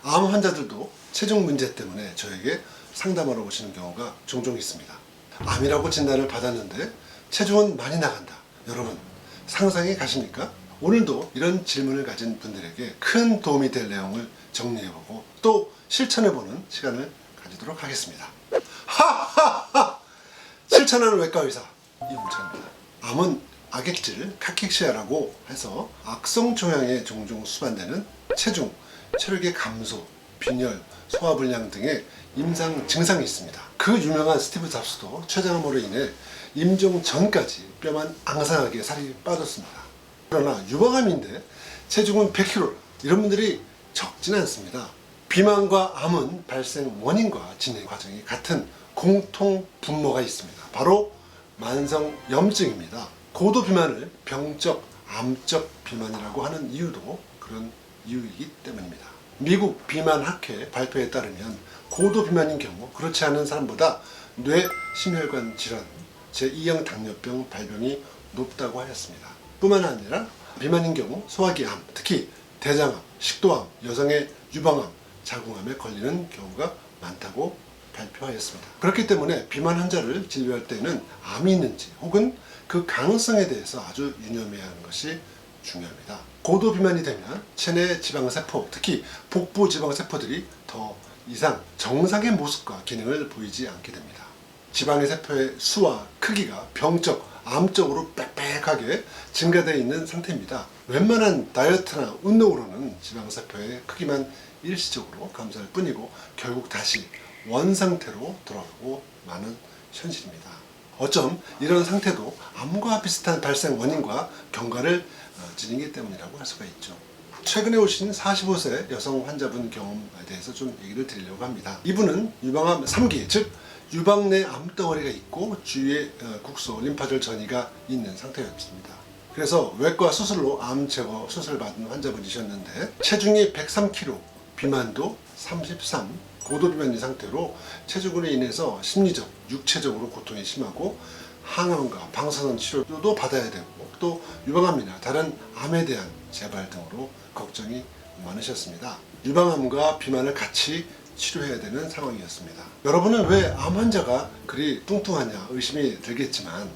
암 환자들도 체중 문제 때문에 저에게 상담하러 오시는 경우가 종종 있습니다. 암이라고 진단을 받았는데 체중은 많이 나간다. 여러분 상상이 가십니까? 오늘도 이런 질문을 가진 분들에게 큰 도움이 될 내용을 정리해보고 또 실천해보는 시간을 가지도록 하겠습니다. 하하하! 실천하는 외과의사 이웅찬입니다. 암은 악액질 카키시아라고 해서 악성 종양에 종종 수반되는 체중, 체력의 감소, 빈혈, 소화불량 등의 임상 증상이 있습니다. 그 유명한 스티브 잡스도 췌장암으로 인해 임종 전까지 뼈만 앙상하게 살이 빠졌습니다. 그러나 유방암인데 체중은 100kg, 이런 분들이 적지는 않습니다. 비만과 암은 발생 원인과 진행 과정이 같은 공통 분모가 있습니다. 바로 만성염증입니다. 고도 비만을 병적, 암적 비만이라고 하는 이유도 그런 이유이기 때문입니다. 미국 비만학회 발표에 따르면 고도 비만인 경우 그렇지 않은 사람보다 뇌 심혈관 질환, 제2형 당뇨병 발병이 높다고 하였습니다. 뿐만 아니라 비만인 경우 소화기암, 특히 대장암, 식도암, 여성의 유방암, 자궁암에 걸리는 경우가 많다고 발표하였습니다. 그렇기 때문에 비만 환자를 진료할 때는 암이 있는지 혹은 그 가능성에 대해서 아주 유념해야 하는 것이 중요합니다. 고도 비만이 되면 체내 지방세포, 특히 복부 지방세포들이 더 이상 정상의 모습과 기능을 보이지 않게 됩니다. 지방의 세포의 수와 크기가 병적, 암적으로 빽빽하게 증가되어 있는 상태입니다. 웬만한 다이어트나 운동으로는 지방세포의 크기만 일시적으로 감소할 뿐이고 결국 다시 원상태로 돌아오고 마는 현실입니다. 어쩜 이런 상태도 암과 비슷한 발생 원인과 경과를 지니기 때문이라고 할 수가 있죠. 최근에 오신 45세 여성 환자분 경험에 대해서 좀 얘기를 드리려고 합니다. 이분은 유방암 3기, 즉 유방 내 암덩어리가 있고 주위에 국소, 림파절 전이가 있는 상태였습니다. 그래서 외과 수술로 암 제거 수술을 받은 환자분이셨는데 체중이 103kg, 비만도 33, 고도 비만인 상태로 체중으로 인해서 심리적, 육체적으로 고통이 심하고 항암과 방사선 치료도 받아야 되고 또 유방암이나 다른 암에 대한 재발 등으로 걱정이 많으셨습니다. 유방암과 비만을 같이 치료해야 되는 상황이었습니다. 여러분은 왜 암 환자가 그리 뚱뚱하냐 의심이 들겠지만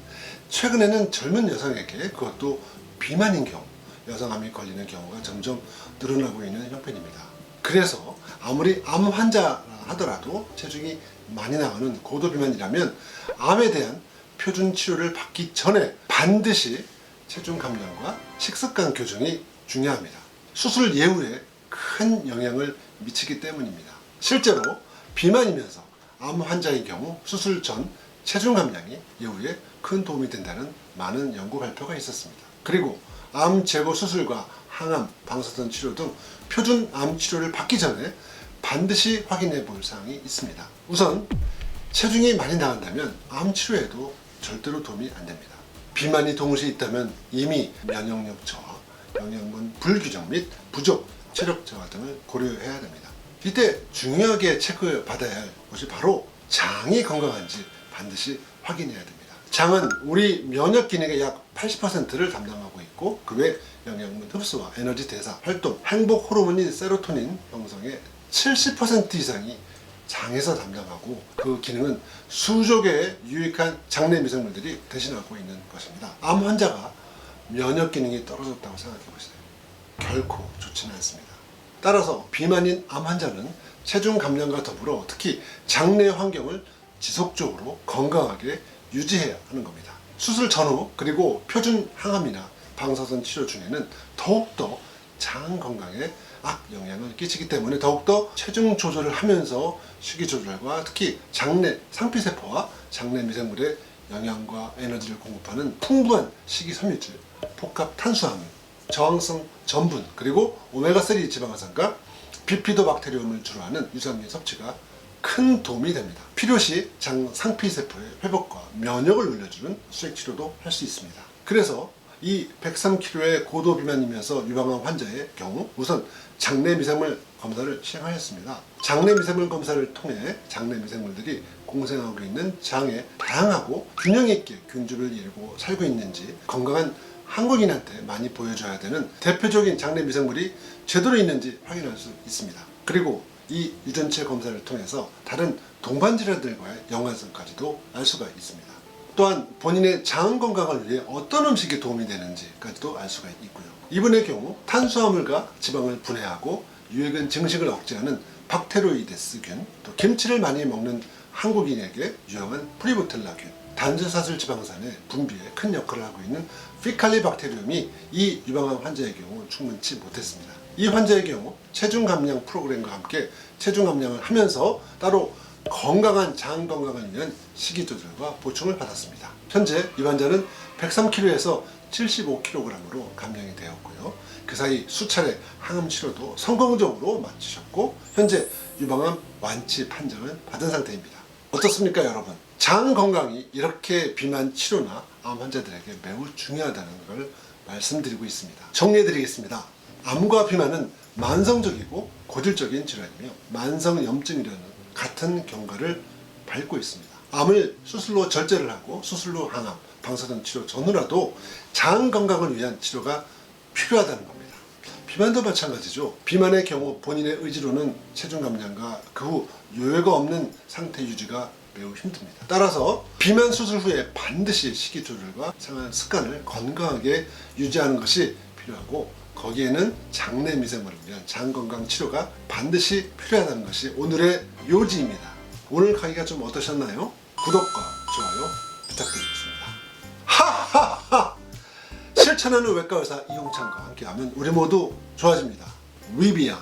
최근에는 젊은 여성에게 그것도 비만인 경우 여성암이 걸리는 경우가 점점 늘어나고 있는 형편입니다. 그래서 아무리 암 환자 하더라도 체중이 많이 나가는 고도 비만이라면 암에 대한 표준 치료를 받기 전에 반드시 체중 감량과 식습관 교정이 중요합니다. 수술 예후에 큰 영향을 미치기 때문입니다. 실제로 비만이면서 암 환자의 경우 수술 전 체중 감량이 예후에 큰 도움이 된다는 많은 연구 발표가 있었습니다. 그리고 암 제거 수술과 항암, 방사선 치료 등 표준 암 치료를 받기 전에 반드시 확인해 볼 사항이 있습니다. 우선 체중이 많이 나간다면 암 치료에도 절대로 도움이 안 됩니다. 비만이 동시에 있다면 이미 면역력 저하, 영양분 불규정 및 부족, 체력 저하 등을 고려해야 됩니다. 이때 중요하게 체크받아야 할 것이 바로 장이 건강한지 반드시 확인해야 됩니다. 장은 우리 면역 기능의 약 80%를 담당하고 있고 그 외 영양분 흡수와 에너지 대사, 활동, 행복 호르몬인 세로토닌 형성의 70% 이상이 장에서 담당하고 그 기능은 수조 개의 유익한 장내 미생물들이 대신하고 있는 것입니다. 암 환자가 면역 기능이 떨어졌다고 생각해 보세요. 결코 좋지는 않습니다. 따라서 비만인 암 환자는 체중 감량과 더불어 특히 장내 환경을 지속적으로 건강하게 유지해야 하는 겁니다. 수술 전후 그리고 표준 항암이나 방사선 치료 중에는 더욱더 장 건강에 악영향을 끼치기 때문에 더욱더 체중 조절을 하면서 식이 조절과 특히 장내 상피세포와 장내 미생물의 영양과 에너지를 공급하는 풍부한 식이섬유질, 복합 탄수화물, 저항성 전분, 그리고 오메가3 지방산과 비피도박테리움을 주로 하는 유산균 섭취가 큰 도움이 됩니다. 필요시 장 상피세포의 회복과 면역을 늘려주는 수액치료도 할 수 있습니다. 그래서 이 103kg의 고도 비만이면서 유방암 환자의 경우 우선 장내 미생물 검사를 시행하였습니다. 장내 미생물 검사를 통해 장내 미생물들이 공생하고 있는 장에 다양하고 균형 있게 균주를 이루고 살고 있는지 건강한 한국인한테 많이 보여줘야 되는 대표적인 장내 미생물이 제대로 있는지 확인할 수 있습니다. 그리고 이 유전체 검사를 통해서 다른 동반 질환들과의 연관성까지도 알 수가 있습니다. 또한 본인의 장 건강을 위해 어떤 음식이 도움이 되는지까지도 알 수가 있고요. 이분의 경우 탄수화물과 지방을 분해하고 유해근 증식을 억제하는 박테로이데스균, 또 김치를 많이 먹는 한국인에게 유용한 프리보텔라균, 단저사슬 지방산의 분비에 큰 역할을 하고 있는 피칼리박테리움이 이 유방암 환자의 경우 충분치 못했습니다. 이 환자의 경우 체중 감량 프로그램과 함께 체중 감량을 하면서 따로 건강한 장 건강을 위한 식이 조절과 보충을 받았습니다. 현재 이 환자는 103kg에서 75kg으로 감량이 되었고요. 그 사이 수차례 항암 치료도 성공적으로 마치셨고 현재 유방암 완치 판정을 받은 상태입니다. 어떻습니까, 여러분? 장 건강이 이렇게 비만 치료나 암 환자들에게 매우 중요하다는 걸 말씀드리고 있습니다. 정리해드리겠습니다. 암과 비만은 만성적이고 고질적인 질환이며 만성염증이라는 같은 경과를 밟고 있습니다. 암을 수술로 절제를 하고 수술로 항암, 방사선 치료 전후라도 장 건강을 위한 치료가 필요하다는 겁니다. 비만도 마찬가지죠. 비만의 경우 본인의 의지로는 체중 감량과 그 후 요요가 없는 상태 유지가 매우 힘듭니다. 따라서 비만 수술 후에 반드시 식이 조절과 생활 습관을 건강하게 유지하는 것이 필요하고 거기에는 장내 미생물을 위한 장 건강 치료가 반드시 필요하다는 것이 오늘의 요지입니다. 오늘 강의가 좀 어떠셨나요? 구독과 좋아요 부탁드리겠습니다. 하하하! 실천하는 외과 의사 이용찬과 함께하면 우리 모두 좋아집니다. 위비아